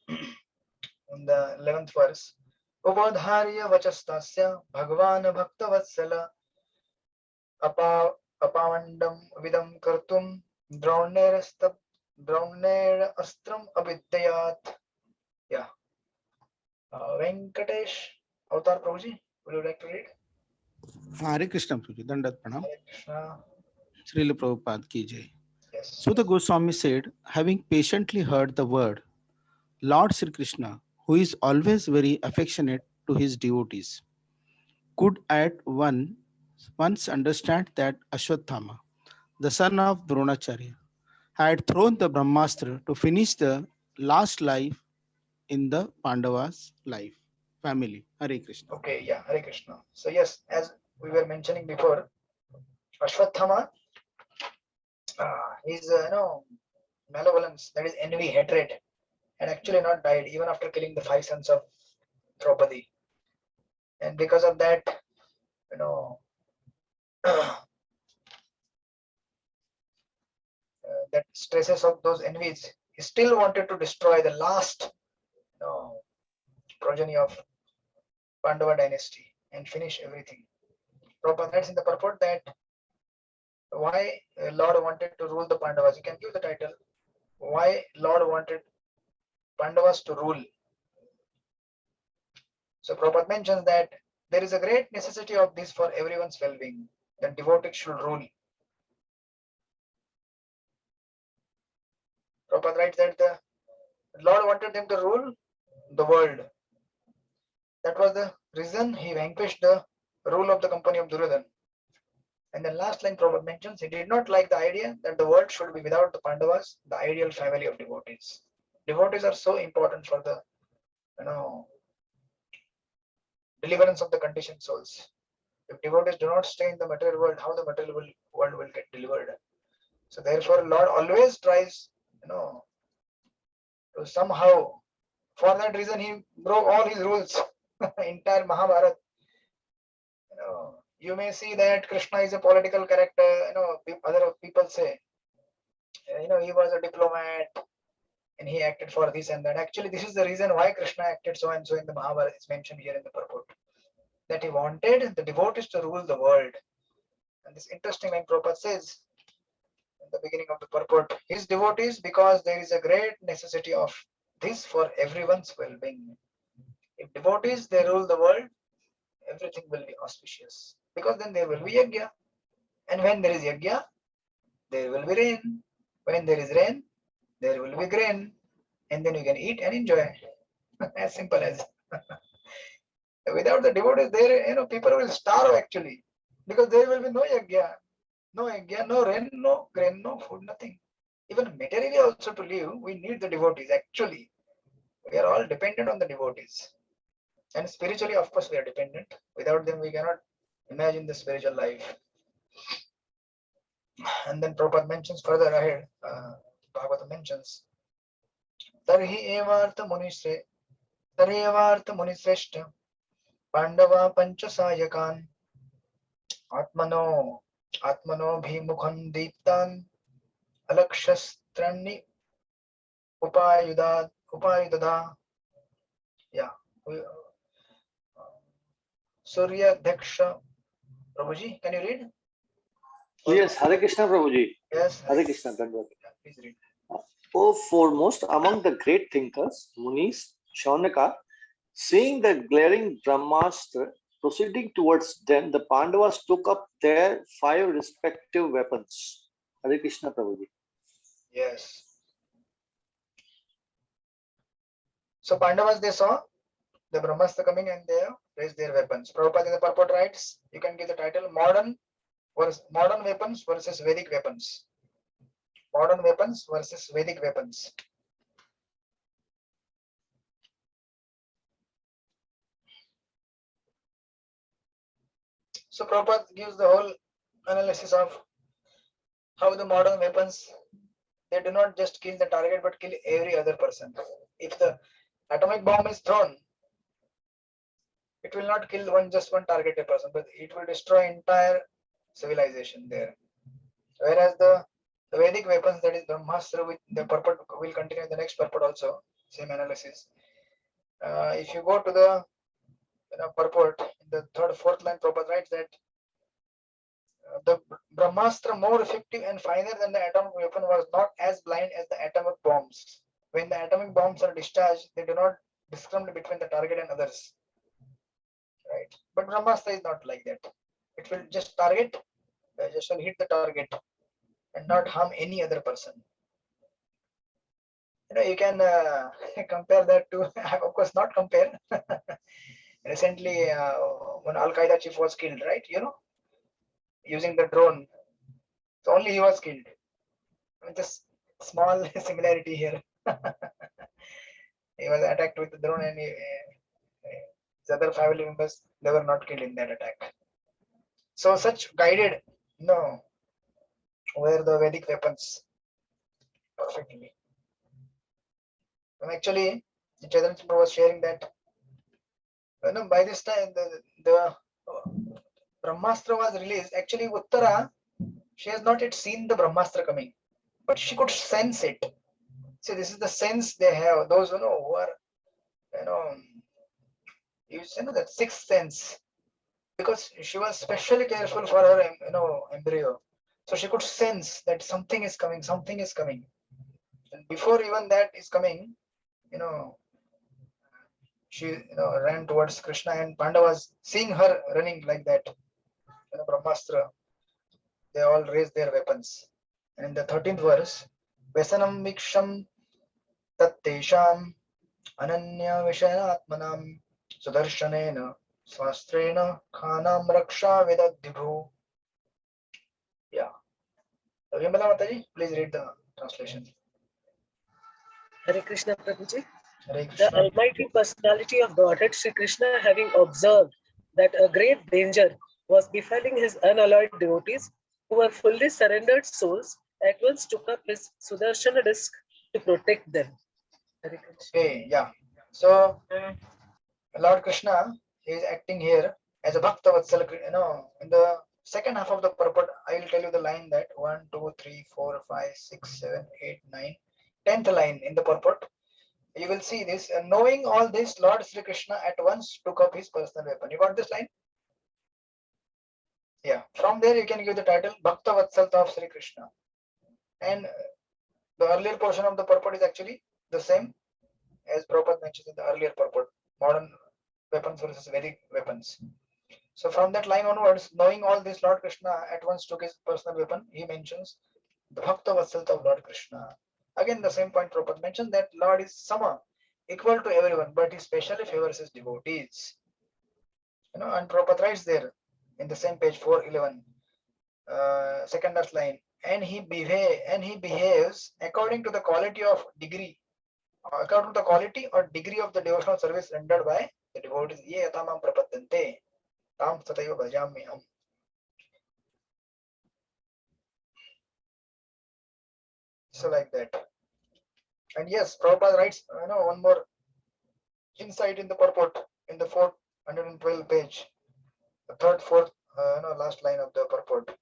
in the 11th verse, Ubodharya vachastasya bhagvan bhakta vatsala apavandam vidam kartum drauner astram avidyat. Yeah. Venkatesh Avatar Prabhuji, would you like to read? Hare Krishna Prabhuji, Dandat Pranam. Hare Krishna. Srila Prabhupada ki jai. Yes. Sutta Goswami said, having patiently heard the word, Lord Sri Krishna, who is always very affectionate to his devotees, could at once understand that Ashwatthama, the son of Dronacharya, had thrown the Brahmastra to finish the last life in the Pandavas' life family. Hare Krishna. Okay, yeah, Hare Krishna. So yes, as we were mentioning before, Ashwatthama, his malevolence, that is envy, hatred, had actually not died even after killing the 5 sons of Draupadi. And because of that, that stresses of those envies, he still wanted to destroy the last progeny of Pandava dynasty and finish everything. Prabhupada writes in the purport that why Lord wanted to rule the Pandavas. You can give the title, why Lord wanted Pandavas to rule. So Prabhupada mentions that there is a great necessity of this for everyone's well-being, that devotees should rule. Prabhupada writes that the Lord wanted them to rule the world. That was the reason he vanquished the rule of the company of Duryodhan. And the last line Prabhupada mentions, he did not like the idea that the world should be without the Pandavas, the ideal family of devotees. Devotees are so important for the, deliverance of the conditioned souls. If devotees do not stay in the material world, how the material world will get delivered? So therefore, Lord always tries, to somehow. For that reason, he broke all his rules. Entire Mahabharata. You may see that Krishna is a political character. Other people say, he was a diplomat and he acted for this and that. Actually, this is the reason why Krishna acted so and so in the Mahabharata. It's mentioned here in the purport that he wanted the devotees to rule the world. And this interesting line Prabhupada says in the beginning of the purport, his devotees, because there is a great necessity of this for everyone's well-being. If devotees, they rule the world, everything will be auspicious. Because then there will be yajna. And when there is yajna, there will be rain. When there is rain, there will be grain. And then you can eat and enjoy. As simple as. Without the devotees, there, people will starve actually. Because there will be no yajna. No yajna, no rain, no grain, no food, nothing. Even materially also to live, we need the devotees actually. We are all dependent on the devotees. And spiritually, of course, we are dependent. Without them, we cannot imagine the spiritual life. And then Prabhupada mentions further ahead, Bhagavata mentions, Tarhi evartha munisreshta Pandava panchasayakan Atmano bhimukhan deeptan Alakshastranni upayudada. Yeah. Surya Dhaksha. Prabhuji, can you read? Yes, Hare Krishna Prabhuji. Yes. Hare Krishna, Dandavad. Please read. Oh, foremost among the great thinkers, Munis, Shaunaka, seeing the glaring Brahmastra proceeding towards them, the Pandavas took up their 5 respective weapons. Hare Krishna Prabhuji. Yes. So Pandavas, they saw the Brahmastra coming and they raised their weapons. Prabhupada in the purport writes, you can give the title modern weapons versus Vedic weapons. Modern weapons versus Vedic weapons. So Prabhupada gives the whole analysis of how the modern weapons, they do not just kill the target but kill every other person. If the atomic bomb is thrown, it will not kill just one targeted person, but it will destroy entire civilization there. Whereas the Vedic weapons, that is Brahmastra, with the purport will continue in the next purport also, same analysis. If you go to the purport, in the third, fourth line, Prabhupada writes that the Brahmastra, more effective and finer than the atomic weapon, was not as blind as the atomic bombs. When the atomic bombs are discharged, they do not discriminate between the target and others. Right? But Brahmastra is not like that. It will just target, just will hit the target and not harm any other person. You can compare that to, of course, not compare. Recently, when Al Qaeda chief was killed, right? Using the drone. So only he was killed. Just small similarity here. He was attacked with the drone, and his other family members, they were not killed in that attack. So such guided, were the Vedic weapons perfectly. And actually, Chaitanya Prabhu was sharing that by this time the Brahmastra was released. Actually, Uttara, she has not yet seen the Brahmastra coming, but she could sense it. See, this is the sense they have. Those who are, use that sixth sense, because she was specially careful for her, embryo. So she could sense that something is coming. Something is coming. And before even that is coming, she ran towards Krishna, and Pandavas, seeing her running like that, Brahmastra, they all raised their weapons. And in the 13th verse, Vesanam Viksham Tattesham Ananya Vishayanatmanam Sudarshanena Swastrena Khanam Raksha Vedadibhu. Yeah. So, Vimala Mataji, please read the translation. Hare Krishna Prabhuji. Hare The Krishna. Almighty Personality of Godhead Sri Krishna, having observed that a great danger was befalling his unalloyed devotees, who were fully surrendered souls, at once took up his Sudarshana disc to protect them. Hare Krishna. Okay, yeah. So Lord Krishna is acting here as a Bhakta Vatsala, in the second half of the purport, I will tell you the line that 1, 2, 3, 4, 5, 6, 7, 8, 9, 10th line in the purport. You will see this. Knowing all this, Lord Sri Krishna at once took up his personal weapon. You got this line? Yeah. From there, you can give the title Bhakta Vatsalta of Sri Krishna. And the earlier portion of the purport is actually the same as Prabhupada mentioned in the earlier purport. Modern weapons versus Vedic weapons. So from that line onwards, knowing all this, Lord Krishna at once took his personal weapon. He mentions the Bhakta Vatsalta of Lord Krishna. Again, the same point Prabhupada mentioned that Lord is Sama, equal to everyone, but he specially favors his devotees. And Prabhupada writes there in the same page 411, second last line, and he behaves according to the quality of degree, according to the quality or degree of the devotional service rendered by the devotees. Ye yatamam prapadyante tam sataiva bhajamyaham. So like that. And yes, Prabhupada writes, one more insight in the purport in the 412 page, the third, fourth, last line of the purport.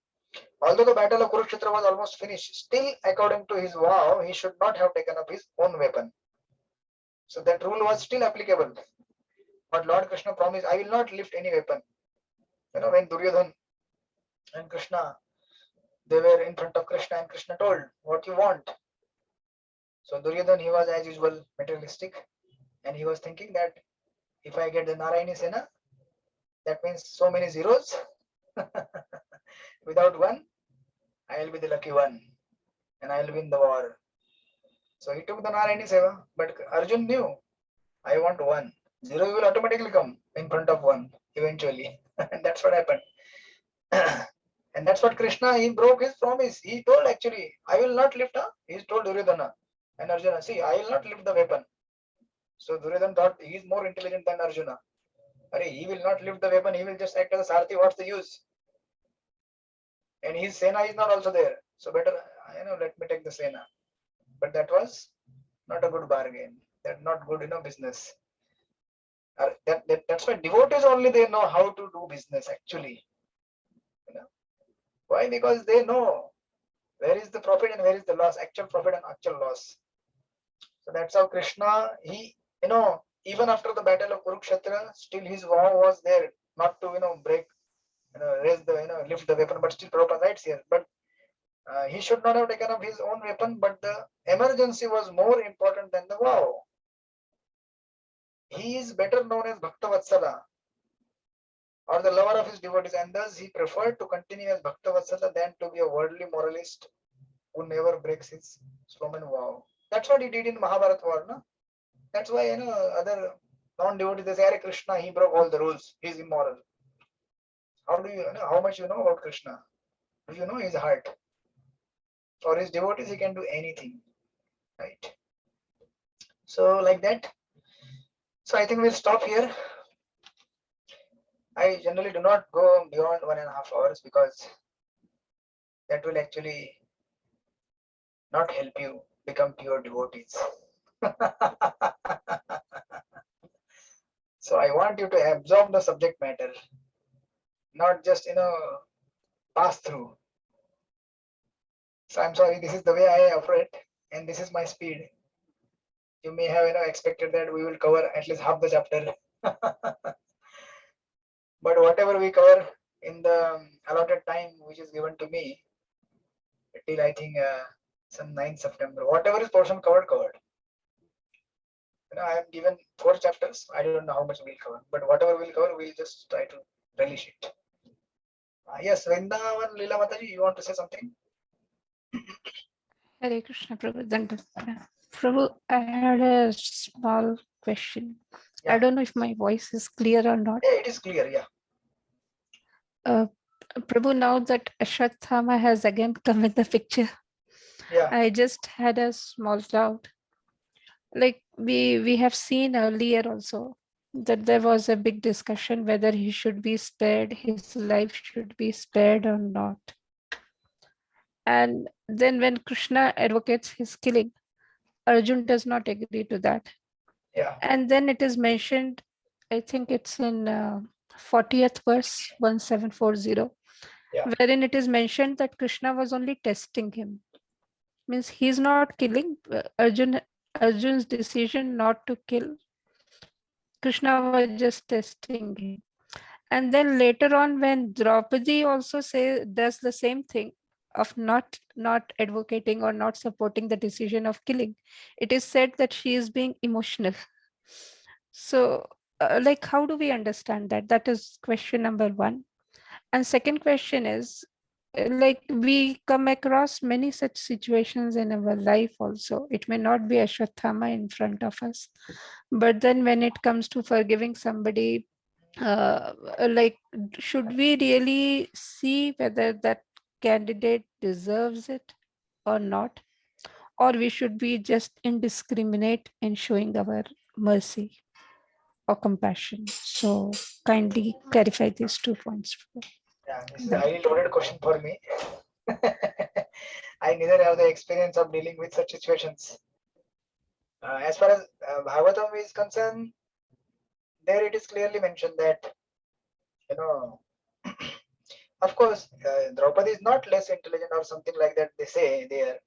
Although the battle of Kurukshetra was almost finished, still according to his vow, he should not have taken up his own weapon. So that rule was still applicable. But Lord Krishna promised, I will not lift any weapon. When Duryodhan and Krishna, they were in front of Krishna and Krishna told, what you want? So Duryodhan, he was as usual materialistic, and he was thinking that if I get the Narayani Sena, that means so many zeros. Without one, I will be the lucky one and I will win the war. So he took the Narayani Seva, but Arjun knew, I want one. Zero will automatically come in front of one eventually. And that's what happened. And that's what Krishna, he broke his promise. He told actually, I will not lift up. He told Duryodhana and Arjuna, see, I will not lift the weapon. So Duryodhana thought he is more intelligent than Arjuna. He will not lift the weapon, he will just act as a Sarthi. What's the use? And his Sena is not also there. So better, let me take the Sena. But that was not a good bargain. That's not good, business. That's why devotees only, they know how to do business actually. Why? Because they know where is the profit and where is the loss, actual profit and actual loss. So that's how Krishna, he, even after the battle of Kurukshetra, still his vow was there not to, break, raise the, lift the weapon, but still Prabhupada writes here. But he should not have taken up his own weapon, but the emergency was more important than the vow. He is better known as Bhakta Vatsala, or the lover of his devotees, and thus he preferred to continue as Bhakta Vatsala than to be a worldly moralist who never breaks his Sloman vow. That's what he did in Mahabharata war. No? That's why other non-devotees, they say, Hare Krishna, he broke all the rules, he is immoral. How do you know how much you know about Krishna? Do you know his heart? For his devotees, he can do anything. Right? So like that. So I think we'll stop here. I generally do not go beyond 1.5 hours because that will actually not help you become pure devotees. So I want you to absorb the subject matter, not just pass through. So I'm sorry, this is the way I operate and this is my speed. You may have expected that we will cover at least half the chapter. But whatever we cover in the allotted time which is given to me till I think some 9th September, whatever is portion covered. I have given 4 chapters. I don't know how much we'll cover, but whatever we'll cover, we'll just try to relish it. Yes, Vrindavan Leela Mataji, you want to say something? Hare Krishna, Prabhu. Prabhu, I had a small question. Yeah. I don't know if my voice is clear or not. Yeah, it is clear. Yeah. Prabhu, now that Ashwatthama has again come in the picture, Yeah, I just had a small doubt. Like we have seen earlier also that there was a big discussion whether he should be spared, his life should be spared or not. And then when Krishna advocates his killing, Arjun does not agree to that. yeah, And then it is mentioned, I think it's in 40th verse 1740, yeah, wherein it is mentioned that Krishna was only testing him. Means he's not killing. Arjun's decision not to kill, Krishna was just testing him. And then later on, when Draupadi also does the same thing of not advocating or not supporting the decision of killing, it is said that she is being emotional. So, like, how do we understand that? That is question number one. And second question is, like, we come across many such situations in our life also. It may not be Ashwatthama in front of us, but then when it comes to forgiving somebody, like, should we really see whether that candidate deserves it or not? Or we should be just indiscriminate in showing our mercy or compassion? So kindly clarify these 2 points. yeah. This is a highly loaded question for me. I neither have the experience of dealing with such situations. As far as Bhagavatam is concerned, there it is clearly mentioned that, you know, of course, Draupadi is not less intelligent or something like that, they say there,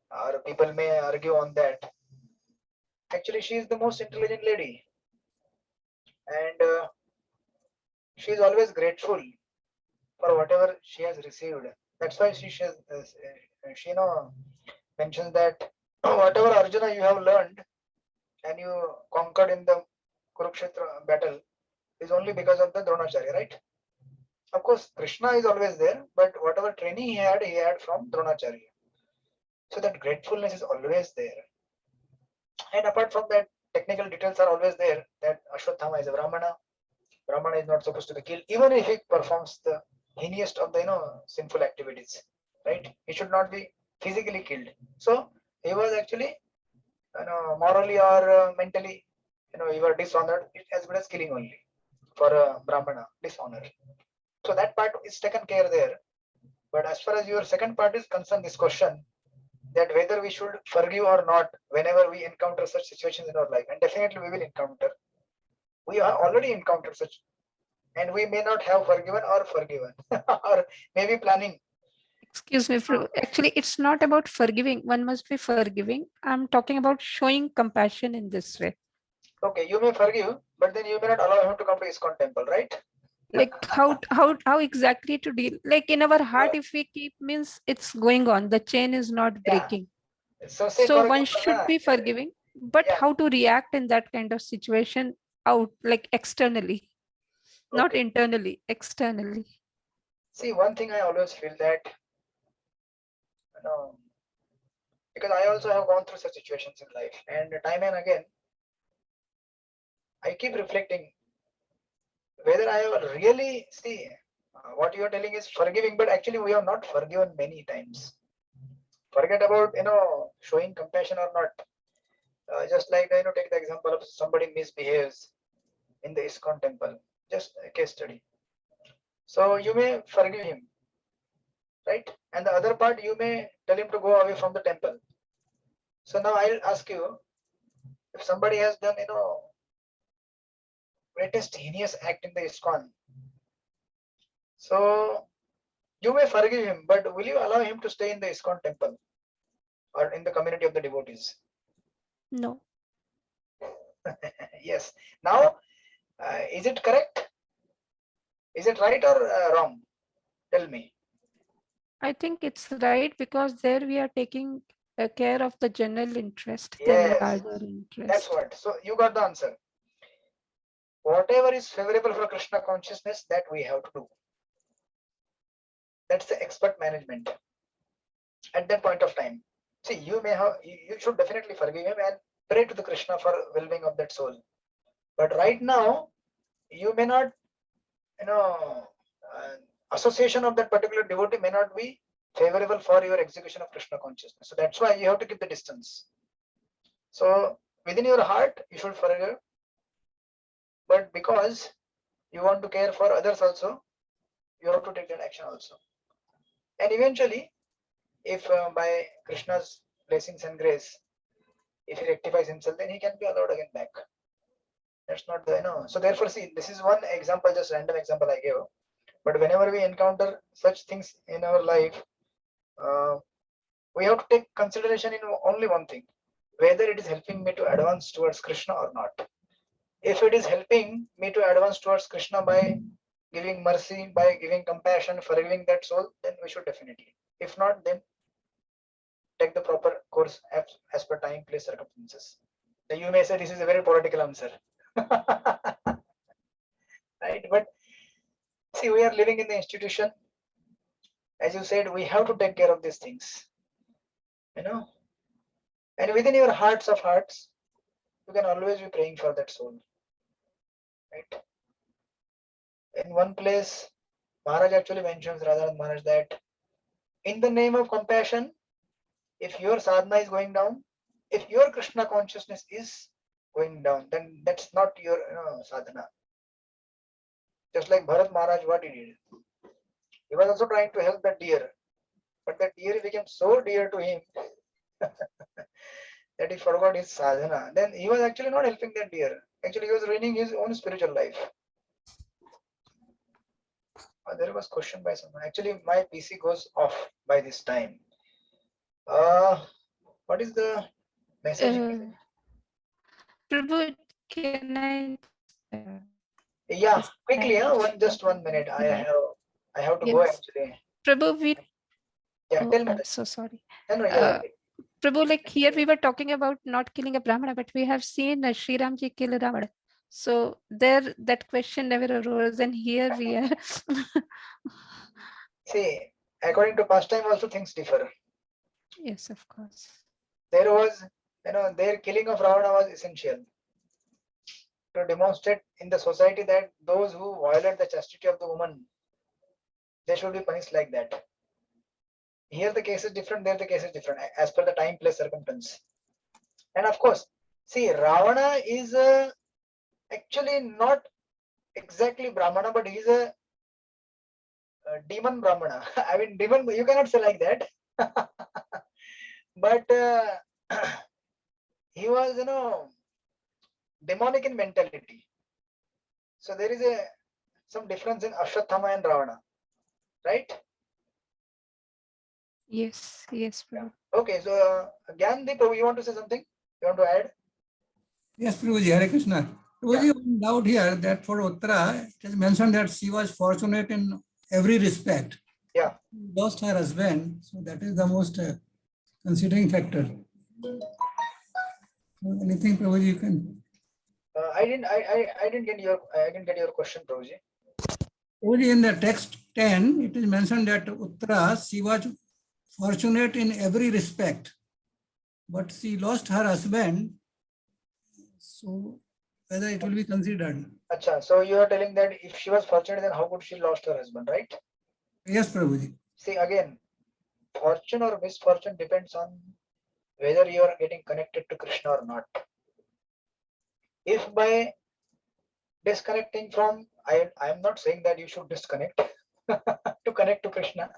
or people may argue on that. Actually, she is the most intelligent lady, and she is always grateful for whatever she has received. That's why she mentions that whatever Arjuna you have learned and you conquered in the Kurukshetra battle is only because of the Dronacharya, right? Of course, Krishna is always there, but whatever training he had from Dronacharya. So that gratefulness is always there. And apart from that, technical details are always there that Ashwatthama is a Brahmana. Brahmana is not supposed to be killed, even if he performs the heinous of the sinful activities. Right? He should not be physically killed. So he was actually morally or mentally, he was dishonored. It's as good as killing only for a Brahmana, dishonor. So that part is taken care there. But as far as your second part is concerned, this question that whether we should forgive or not whenever we encounter such situations in our life, and definitely we will encounter. We are already encountered such, and we may not have forgiven or forgiven, or maybe planning. Excuse me, actually, it's not about forgiving. One must be forgiving. I'm talking about showing compassion in this way. Okay, you may forgive, but then you may not allow him to come to ISKCON temple, right? Like how exactly to deal? Like in our heart, if we keep, means it's going on. The chain is not breaking. So say So for one example, should be forgiving, but yeah. how to react in that kind of situation out, like externally, not Okay. internally, externally. See, one thing I always feel that, because I also have gone through such situations in life, and time and again, I keep reflecting whether I have really see what you are telling is forgiving, but actually we have not forgiven many times. Forget about showing compassion or not. Just like take the example of somebody misbehaves in the ISKCON temple. Just a case study. So you may forgive him, right? And the other part, you may tell him to go away from the temple. So now I'll ask you, if somebody has done greatest heinous act in the ISKCON, so you may forgive him, but will you allow him to stay in the ISKCON temple or in the community of the devotees? No. Yes. Now, is it correct? Is it right or wrong? Tell me. I think it's right, because there we are taking care of the general interest, the Yes, larger interest. that's what. So you got the answer. Whatever is favorable for Krishna consciousness, that we have to do. That's the expert management. At that point of time, see, you should definitely forgive him and pray to the Krishna for well-being of that soul. But right now, you may not, association of that particular devotee may not be favorable for your execution of Krishna consciousness. So that's why you have to keep the distance. So within your heart, you should forgive, but because you want to care for others also, you have to take that action also. And eventually, if by Krishna's blessings and grace, if he rectifies himself, then he can be allowed again back. That's not the, So therefore, see, this is one example, just random example I gave. But whenever we encounter such things in our life, we have to take consideration in only one thing, whether it is helping me to advance towards Krishna or not. If it is helping me to advance towards Krishna by giving mercy, by giving compassion, forgiving that soul, then we should definitely. If not, then take the proper course as per time, place, circumstances. Then you may say this is a very political answer. Right? But see, we are living in the institution. As you said, we have to take care of these things. And within your hearts of hearts, you can always be praying for that soul. Right? In one place, Maharaj actually mentions, Radhanath Maharaj, that in the name of compassion, if your sadhana is going down, if your Krishna consciousness is going down, then that's not your sadhana. Just like Bharat Maharaj, what he did, he was also trying to help that deer, but that deer became so dear to him that he forgot his sadhana. Then he was actually not helping that deer. Actually, he was ruining his own spiritual life. There was question by someone. Actually, my PC goes off by this time. What is the message? Prabhu, can I? Yeah, quickly. Just 1 minute. I have to go Yes. actually. Prabhu, we. Yeah, Oh, tell me. I'm so sorry. No, yeah. Prabhu, like here we were talking about not killing a Brahmana, but we have seen Sri Ramji kill a Ravana. So there, that question never arose, and here we are. See, according to past time, also things differ. Yes, of course. There was, their killing of Ravana was essential to demonstrate in the society that those who violate the chastity of the woman, they should be punished like that. Here the case is different, there the case is different, as per the time, place, circumstance. And of course, see, Ravana is actually not exactly Brahmana, but he's a demon Brahmana. I mean, demon, you cannot say like that. But he was, demonic in mentality. So there is some difference in Ashwathama and Ravana, right? Yes, yes, Prabhu. Okay, so Gyandeep, you want to say something? You want to add? Yes, Prabhuji, Hare Krishna. Prabhuji, one doubt here that for Uttara, it is mentioned that she was fortunate in every respect. Yeah. Lost her husband, so that is the most considering factor. So anything, Prabhuji, you can. I didn't get your question, Prabhuji. Prabhuji, in the text 10, it is mentioned that Uttara, she was fortunate in every respect, but she lost her husband. So whether it will be considered. Acha, so you are telling that if she was fortunate, then how could she lost her husband, right? Yes, Prabhuji. See, again, fortune or misfortune depends on whether you are getting connected to Krishna or not. If by disconnecting from, I am not saying that you should disconnect to connect to Krishna.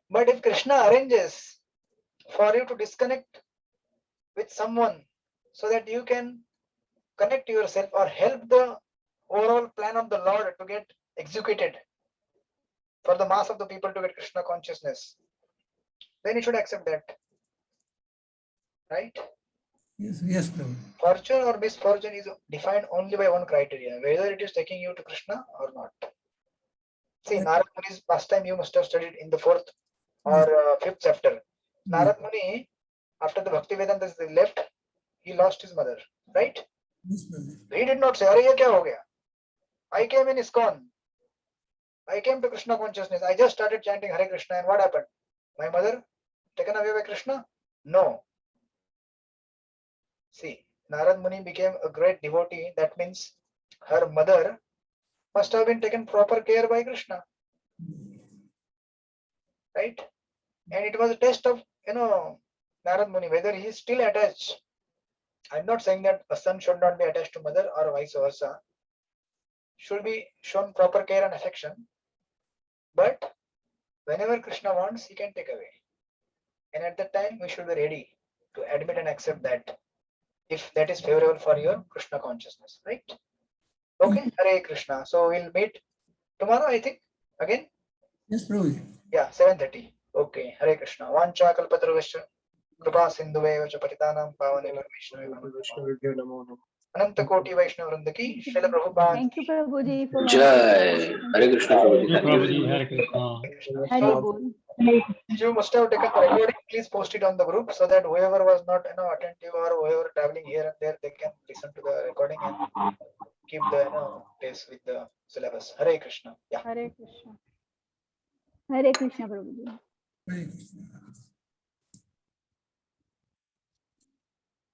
But if Krishna arranges for you to disconnect with someone so that you can connect yourself or help the overall plan of the Lord to get executed for the mass of the people to get Krishna consciousness, then you should accept that. Right? Yes, yes, Prabhu. Fortune or misfortune is defined only by one criteria, whether it is taking you to Krishna or not. See, Narad Muni's past time you must have studied in the 4th or 5th chapter. Narad Muni, after the Bhakti Vedanta is left, he lost his mother, right? Yes, he did not say, "Arey, ye kya ho gaya? I came in ISKCON. I came to Krishna consciousness. I just started chanting Hare Krishna, and what happened? My mother taken away by Krishna?" No. See, Narad Muni became a great devotee. That means her mother must have been taken proper care by Krishna, right? And it was a test of, Narad Muni, whether he is still attached. I'm not saying that a son should not be attached to mother or vice versa. Should be shown proper care and affection. But whenever Krishna wants, he can take away. And at that time, we should be ready to admit and accept that, if that is favorable for your Krishna consciousness, right? Okay, Hare Krishna. So we'll meet tomorrow, I think, again. Yes, Prabhuji. Yeah, 7:30. Okay, Hare Krishna. Vancha kalpataruvasya कृपा सिंधुवेव च पतितानां पावनेभ्यो वैष्णवेभ्यो नमो नमः। अनंत कोटि वैष्णव वृंद की Srila Prabhupada Thank you, Prabhuji, for Jai Hare Krishna Prabhuji. Jai Thank you. Prabhuji, Hare Krishna. Hare So Bol. you must have taken the recording. Please post it on the group so that whoever was not attentive or whoever traveling here and there, they can listen to the recording and keep the pace with the syllabus. Hare Krishna. Yeah. Hare Krishna. Hare Krishna, Prabhuji. Hare Krishna.